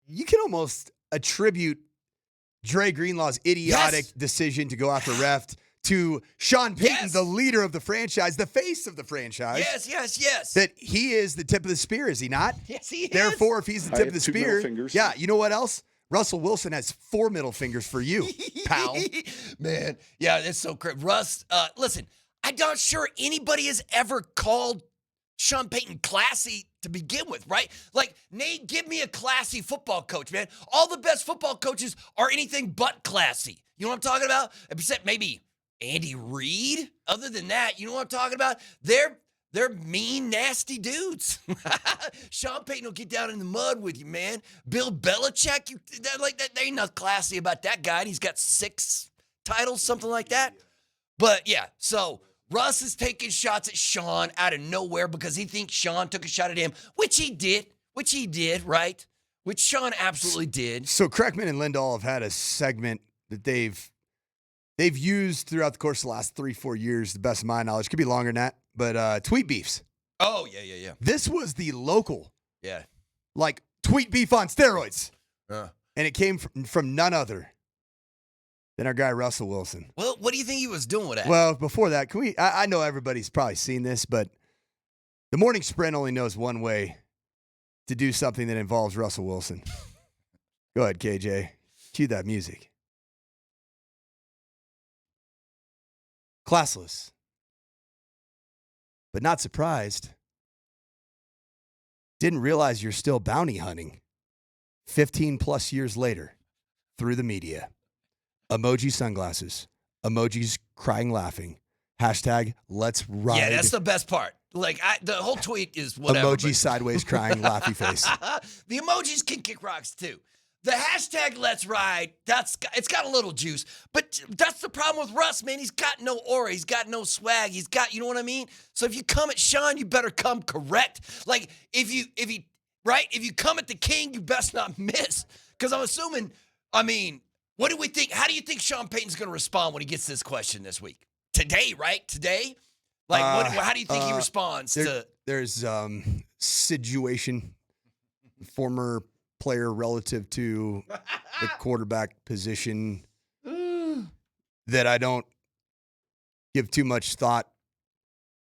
you can almost attribute Dre Greenlaw's idiotic decision to go after ref to Sean Payton, the leader of the franchise, the face of the franchise. Yes. That he is the tip of the spear, is he not? Yes, he is. Therefore, if he's the tip of the spear, yeah, you know what else? Russell Wilson has 4 middle fingers for you, pal. Man, yeah, that's so crazy. Russ, listen, I'm not sure anybody has ever called Sean Payton classy to begin with, right? Like, Nate, give me a classy football coach, man. All the best football coaches are anything but classy. You know what I'm talking about? Except maybe Andy Reid. Other than that, you know what I'm talking about? They're mean, nasty dudes. Sean Payton will get down in the mud with you, man. Bill Belichick, there ain't nothing classy about that guy. And he's got 6 titles, something like that. But yeah, so Russ is taking shots at Sean out of nowhere because he thinks Sean took a shot at him, which he did, right? Which Sean absolutely did. So Kreckman and Lindahl have had a segment that they've used throughout the course of the last 3-4 years, the best of my knowledge. Could be longer than that, but tweet beefs. Oh, yeah. This was the local, Yeah. like, tweet beef on steroids. Uh. And it came from none other than our guy Russell Wilson. Well, what do you think he was doing with that? Well, before that, I know everybody's probably seen this, but the morning sprint only knows one way to do something that involves Russell Wilson. Go ahead, KJ. Cue that music. Classless, but not surprised. Didn't realize you're still bounty hunting 15 plus years later through the media. Emoji sunglasses, emojis crying laughing, hashtag let's ride. Yeah, that's the best part. Like, the whole tweet is whatever. Emoji sideways crying laughy face. The emojis can kick rocks too. The hashtag let's ride, it's got a little juice. But that's the problem with Russ, man. He's got no aura. He's got no swag. He's got, you know what I mean? So if you come at Sean, you better come correct. Like, if you come at the king, you best not miss. Because I'm assuming, what do we think? How do you think Sean Payton's going to respond when he gets this question this week? Today, right? Today? Like, how do you think he responds to? There's situation, former player relative to the quarterback position that I don't give too much thought,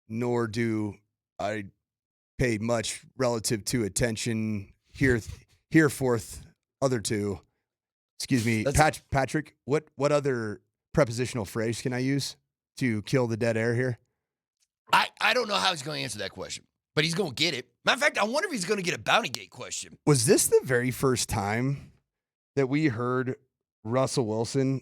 nor do I pay much relative to attention hereforth other two. Excuse me, Patrick, what other prepositional phrase can I use to kill the dead air here? I don't know how he's going to answer that question, but he's going to get it. Matter of fact, I wonder if he's going to get a Bounty Gate question. Was this the very first time that we heard Russell Wilson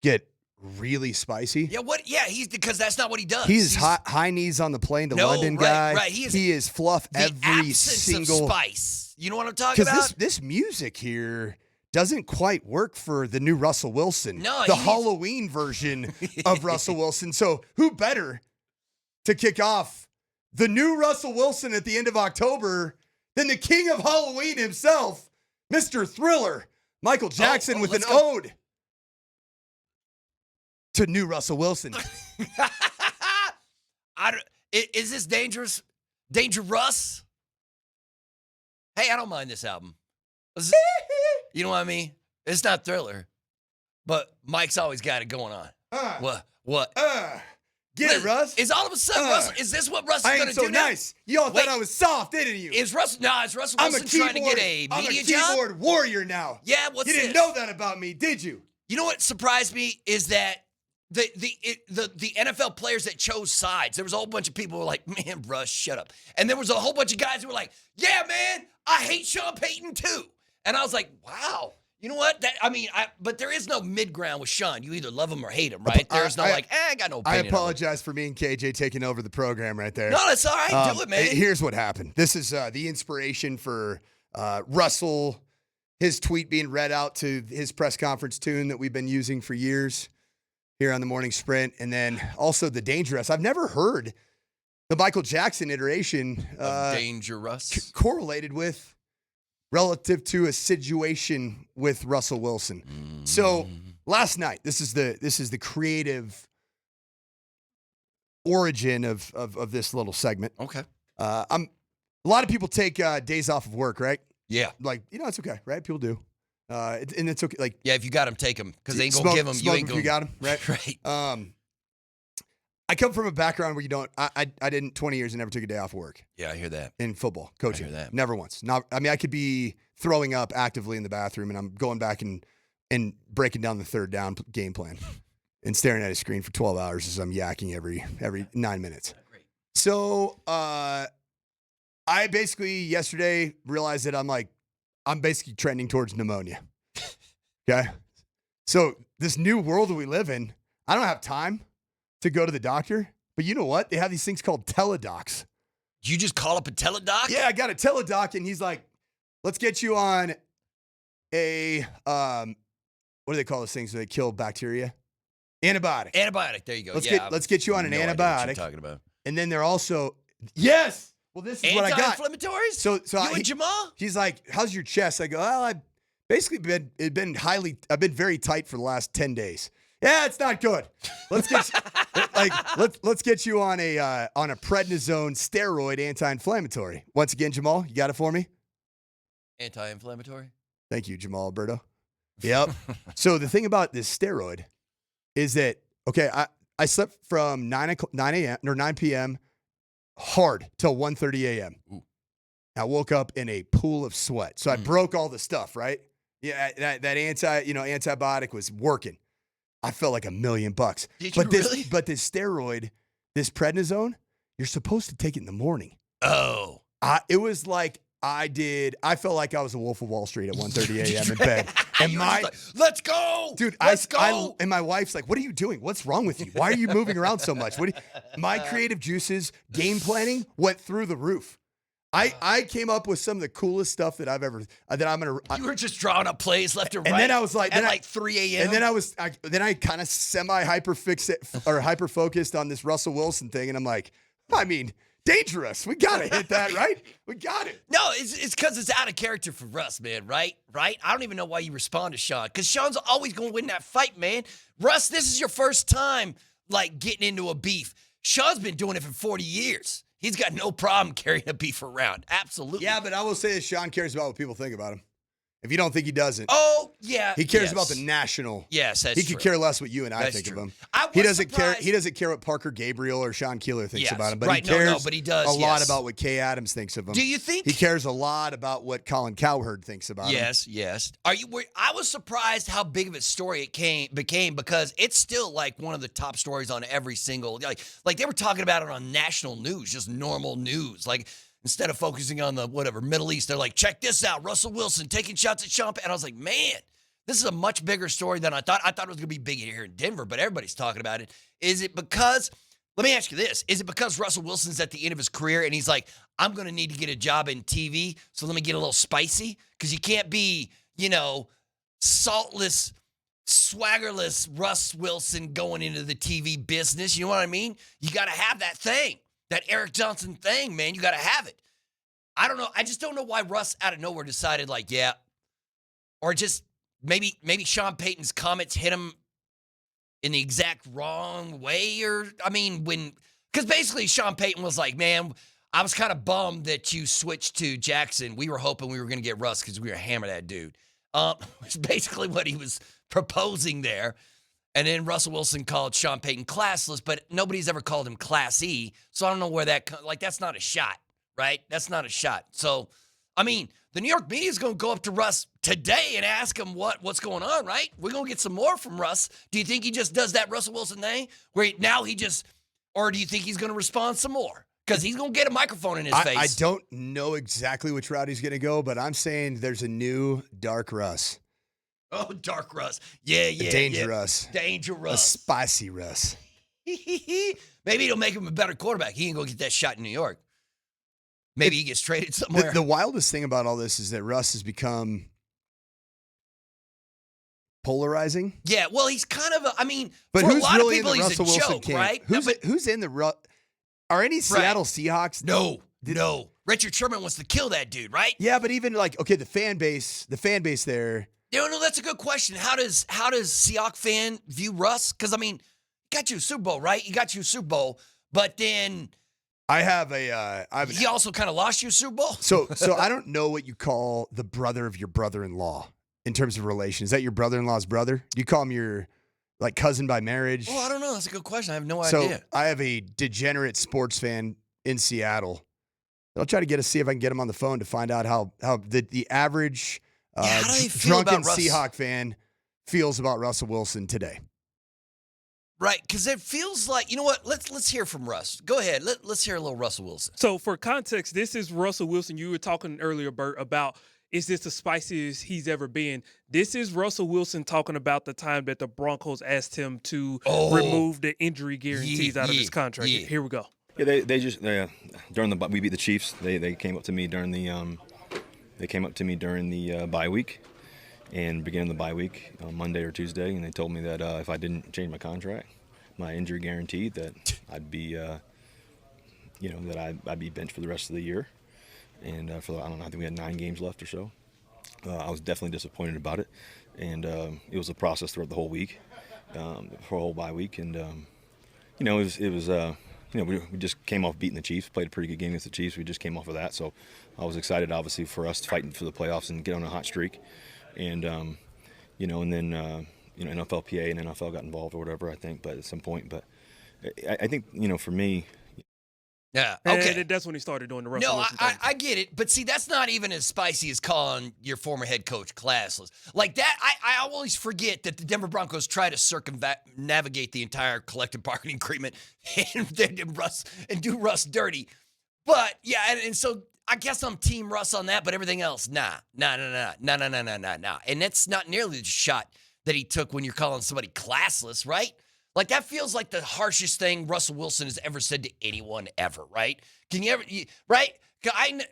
get really spicy? Yeah, he's because that's not what he does. He's high knees on the plane to London guy. Right. He is fluff every single of spice. You know what I'm talking about? Because this music here doesn't quite work for the new Russell Wilson. No, the Halloween version of Russell Wilson. So who better to kick off the new Russell Wilson at the end of October than the king of Halloween himself, Mr. Thriller, Michael Jackson, with an ode to new Russell Wilson. Is this dangerous? Dangerous? Hey, I don't mind this album. You know what I mean? It's not Thriller, but Mike's always got it going on. What? Get it, Russ? Is all of a sudden Russell? Is this what Russ is going to do now? I ain't so nice. You all thought I was soft, didn't you? Is Russell Wilson trying to get a media job? I'm a keyboard warrior now. Yeah, what's this? You didn't know that about me, did you? You know what surprised me is that the NFL players that chose sides, there was a whole bunch of people who were like, man, Russ, shut up. And there was a whole bunch of guys who were like, yeah, man, I hate Sean Payton too. And I was like, wow. You know what? But there is no mid ground with Sean. You either love him or hate him, right? There's I got no opinion. I apologize for me and KJ taking over the program right there. No, that's all right. Do it, man. Here's what happened. This is the inspiration for Russell, his tweet being read out to his press conference tune that we've been using for years here on the Morning Sprint. And then also the Dangerous. I've never heard the Michael Jackson iteration Dangerous correlated with relative to a situation with Russell Wilson. So last night, this is the creative origin of this little segment. Okay. A lot of people take days off of work, right? Yeah. Like, it's okay, right? People do. And it's okay. Like, Yeah, if you got them, take them. Because they ain't going to smoke, give them. You smoke ain't if going you got them, right? Right. I come from a background where you don't. I didn't 20 years and never took a day off work Yeah, I hear that. in football coaching. I hear that. Never once. I could be throwing up actively in the bathroom, and I'm going back and breaking down the third down game plan and staring at a screen for 12 hours as I'm yakking every 9 minutes. Great. So I basically yesterday realized that I'm basically trending towards pneumonia. Okay, so this new world that we live in, I don't have time to go to the doctor, but you know what? They have these things called teledocs. You just call up a teledoc? Yeah, I got a teledoc, and he's like, let's get you on a, what do they call those things where they kill bacteria? Antibiotic. Antibiotic. There you go. Let's get you on an no idea what antibiotic. you're talking about. And then they're also, yes. Well, this is what I got. Anti-inflammatories? So you and Jamal? He's like, how's your chest? I go, well, I've basically been very tight for the last 10 days. Yeah, it's not good. Let's get let's get you on a prednisone steroid anti-inflammatory. Once again, Jamal, you got it for me? Anti-inflammatory? Thank you, Jamal Alberto. Yep. So the thing about this steroid is that, okay, I slept from 9 a.m. or 9 p.m. hard till 1:30 a.m. Ooh. I woke up in a pool of sweat. So I broke all the stuff, right? Yeah, that antibiotic was working. I felt like $1 million. Did you really? But this steroid, this prednisone, you're supposed to take it in the morning. Oh. It was like I felt like I was a Wolf of Wall Street at 1:30 a.m. in bed. And let's go, dude, let's go. And my wife's like, what are you doing? What's wrong with you? Why are you moving around so much? My creative juices, game planning went through the roof. I came up with some of the coolest stuff that I've ever, that I'm going to. You were just drawing up plays left and right. And then I was like, at 3 a.m. And then I kind of hyper focused on this Russell Wilson thing. And I'm like, I mean, dangerous. We got to hit that, right? We got it. No, it's because it's out of character for Russ, man, right? I don't even know why you respond to Sean, because Sean's always going to win that fight, man. Russ, this is your first time, getting into a beef. Sean's been doing it for 40 years. He's got no problem carrying a beef around. Absolutely. Yeah, but I will say that Sean cares about what people think about him. If you don't think he doesn't. Oh, yeah. He cares about the national. Yes, that's He true. could care less what you and I think of him. He doesn't care. He doesn't care what Parker Gabriel or Sean Keeler thinks about him. But he cares but he does, a lot about what Kay Adams thinks of him. Do you think he cares a lot about what Colin Cowherd thinks about him? Yes. I was surprised how big of a story it became, because it's still one of the top stories on every single like they were talking about it on national news, just normal news. Instead of focusing on the Middle East, they're like, check this out, Russell Wilson taking shots at Sean Payton. And I was like, man, this is a much bigger story than I thought. I thought it was going to be big here in Denver, but everybody's talking about it. Is it because, let me ask you this, is it because Russell Wilson's at the end of his career and he's like, I'm going to need to get a job in TV, so let me get a little spicy? Because you can't be, saltless, swaggerless Russ Wilson going into the TV business. You know what I mean? You got to have that thing. That Eric Johnson thing, man, you got to have it. I don't know. I just don't know why Russ out of nowhere decided or just maybe Sean Payton's comments hit him in the exact wrong way, because basically Sean Payton was like, man, I was kind of bummed that you switched to Jackson. We were hoping we were going to get Russ because we were hammer that dude. It's basically what he was proposing there. And then Russell Wilson called Sean Payton classless, but nobody's ever called him classy. So I don't know where that's not a shot, right? That's not a shot. So, the New York media is going to go up to Russ today and ask him what's going on, right? We're going to get some more from Russ. Do you think he just does that Russell Wilson thing where or do you think he's going to respond some more? Because he's going to get a microphone in his face. I don't know exactly which route he's going to go, but I'm saying there's a new dark Russ. Oh, dark Russ. Yeah. Dangerous. Dangerous. A spicy Russ. Maybe it'll make him a better quarterback. He ain't going to get that shot in New York. Maybe he gets traded somewhere. The wildest thing about all this is that Russ has become polarizing. Yeah, well, he's kind of but for who's a lot really of people, in the he's Russell a Wilson joke, camp? right? Who's in the Are any Seattle Seahawks? No. Richard Sherman wants to kill that dude, right? Yeah, but even the fan base there. No, that's a good question. How does Seahawks fan view Russ? Because he got you a Super Bowl, right? He got you a Super Bowl, but then I have a. He also kind of lost you a Super Bowl. So I don't know what you call the brother of your brother-in-law in terms of relation. Is that your brother-in-law's brother? Do you call him your cousin by marriage? Oh, I don't know. That's a good question. I have no So idea. I have a degenerate sports fan in Seattle. I'll try to see if I can get him on the phone to find out how the average How do they feel drunken about Russ? Seahawk fan feels about Russell Wilson today. Right, because it feels like, you know what? Let's hear from Russ. Go ahead. Let's hear a little Russell Wilson. So for context, this is Russell Wilson. You were talking earlier, Bert, about is this the spiciest he's ever been? This is Russell Wilson talking about the time that the Broncos asked him to remove the injury guarantees out of his contract. Yeah. Here we go. Yeah, they just during we beat the Chiefs. They came up to me during the bye week, and beginning of the bye week on Monday or Tuesday, and they told me that if I didn't change my contract, my injury guarantee, that I'd be I'd be benched for the rest of the year, and I think we had 9 games left or so. I was definitely disappointed about it, and it was a process throughout the whole week, for a whole bye week, and it was. We just came off beating the Chiefs, played a pretty good game against the Chiefs. We just came off of that, so I was excited, obviously, for us fighting for the playoffs and get on a hot streak. And and then NFLPA and NFL got involved or whatever, I think, but at some point. But I think for me. Yeah, okay. And that's when he started doing the Russell No, Wilson thing. I get it. But see, that's not even as spicy as calling your former head coach classless. Like that, I always forget that the Denver Broncos try to navigate the entire collective bargaining agreement and do Russ dirty. But, yeah, and so I guess I'm Team Russ on that, but everything else, nah. And that's not nearly the shot that he took when you're calling somebody classless, right? Like, that feels like the harshest thing Russell Wilson has ever said to anyone ever, right? Right?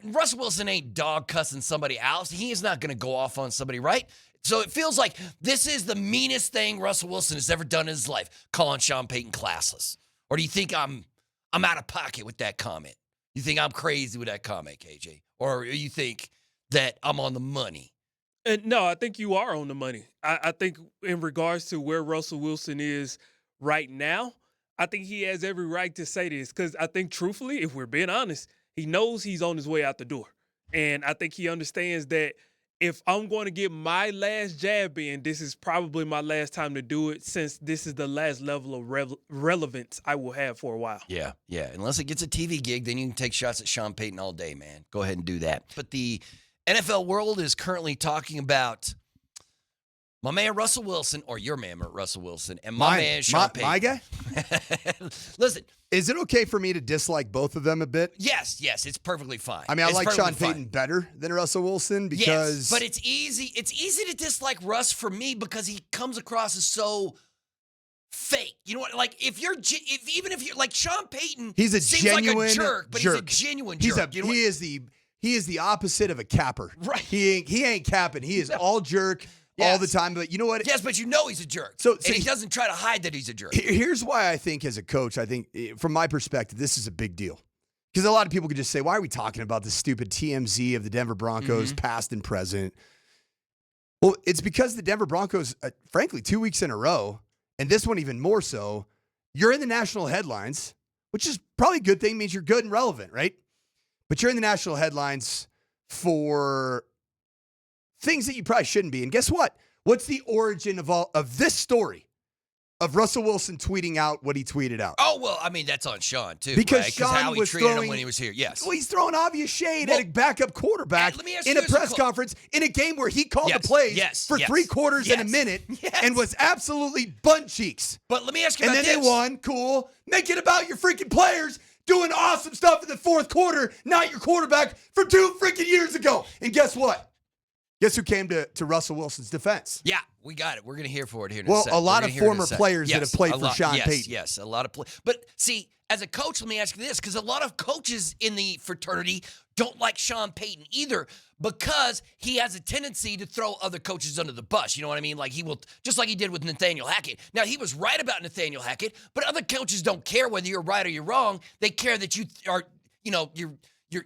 Russell Wilson ain't dog cussing somebody else. He is not going to go off on somebody, right? So it feels like this is the meanest thing Russell Wilson has ever done in his life, calling Sean Payton classless. Or do you think I'm out of pocket with that comment? You think I'm crazy with that comment, KJ? Or you think that I'm on the money? No, I think you are on the money. I think in regards to where Russell Wilson is right now, I think he has every right to say this because I think, truthfully, if we're being honest, he knows he's on his way out the door. And I think he understands that if I'm going to get my last jab in, this is probably my last time to do it since this is the last level of relevance I will have for a while. Yeah. Unless it gets a TV gig, then you can take shots at Sean Payton all day, man. Go ahead and do that. But the NFL world is currently talking about my man Russell Wilson, or your man Russell Wilson, and my man Sean Payton. My guy? Listen. Is it okay for me to dislike both of them a bit? Yes, it's perfectly fine. I mean, I It's like perfectly Sean Payton fine. better than Russell Wilson because... Yes, but it's easy to dislike Russ for me because he comes across as so fake. You know what? Like, even if you're like Sean Payton, he's a seems genuine like a jerk, but jerk. he's a genuine jerk. He is the opposite of a capper. Right. He ain't capping. He is all jerk all the time. But you know what? Yes, but you know he's a jerk. So and he doesn't try to hide that he's a jerk. Here's why I think, as a coach, from my perspective, this is a big deal. Because a lot of people could just say, why are we talking about this stupid TMZ of the Denver Broncos, past and present? Well, it's because the Denver Broncos, frankly, 2 weeks in a row, and this one even more so, you're in the national headlines, which is probably a good thing, means you're good and relevant, right? But you're in the national headlines for things that you probably shouldn't be. And guess what? What's the origin of this story? Of Russell Wilson tweeting out what he tweeted out. Oh, well, I mean, that's on Sean, too. Because right? Sean how he was treated throwing, him when he was here. Yes. Well, he's throwing obvious shade at a backup quarterback in a press conference in a game where he called the plays for 3 quarters and a minute and was absolutely butt cheeks. But let me ask you about this. this. And then they won. Cool. Make it about your freaking players doing awesome stuff in the fourth quarter, not your quarterback from 2 freaking years ago. And guess what? Guess who came to Russell Wilson's defense? Yeah, we got it. We're going to hear for it here in a second. Well, a lot of former players that have played for Sean Payton. Yes, a lot of players. But see, as a coach, let me ask you this, because a lot of coaches in the fraternity don't like Sean Payton either because he has a tendency to throw other coaches under the bus. You know what I mean? Like he will, just like he did with Nathaniel Hackett. Now, he was right about Nathaniel Hackett, but other coaches don't care whether you're right or you're wrong. They care that you are,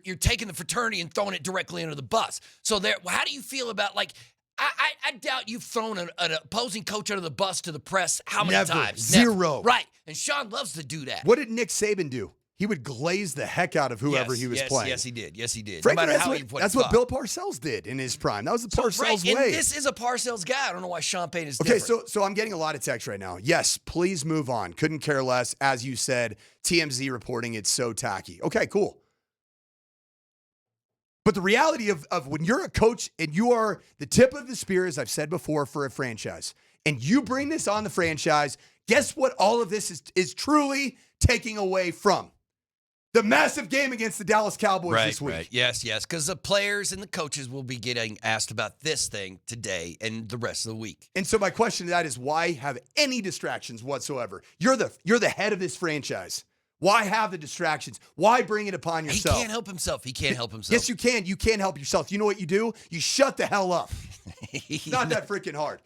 you're taking the fraternity and throwing it directly under the bus. So how do you feel about, like, I doubt you've thrown an opposing coach under the bus to the press how many times? Zero. Right. And Sean loves to do that. What did Nick Saban do? he would glaze the heck out of whoever he was playing. Yes, he did. Yes, he did. Frankly, no matter how he put that's what Bill Parcells did in his prime. That was the Parcells way. And this is a Parcells guy. I don't know why Sean Payton is okay, different. so I'm getting a lot of text right now. Yes, please move on. Couldn't care less. As you said, TMZ reporting it's so tacky. Okay, cool. But the reality of when you're a coach and you are the tip of the spear, as I've said before, for a franchise, and you bring this on the franchise, guess what all of this is truly taking away from? The massive game against the Dallas Cowboys this week. Right. Yes, because the players and the coaches will be getting asked about this thing today and the rest of the week. And so my question to that is, why have any distractions whatsoever? You're the head of this franchise. Why have the distractions? Why bring it upon yourself? He can't help himself. Yes, you can. You can't help yourself. You know what you do? You shut the hell up. It's not that freaking hard.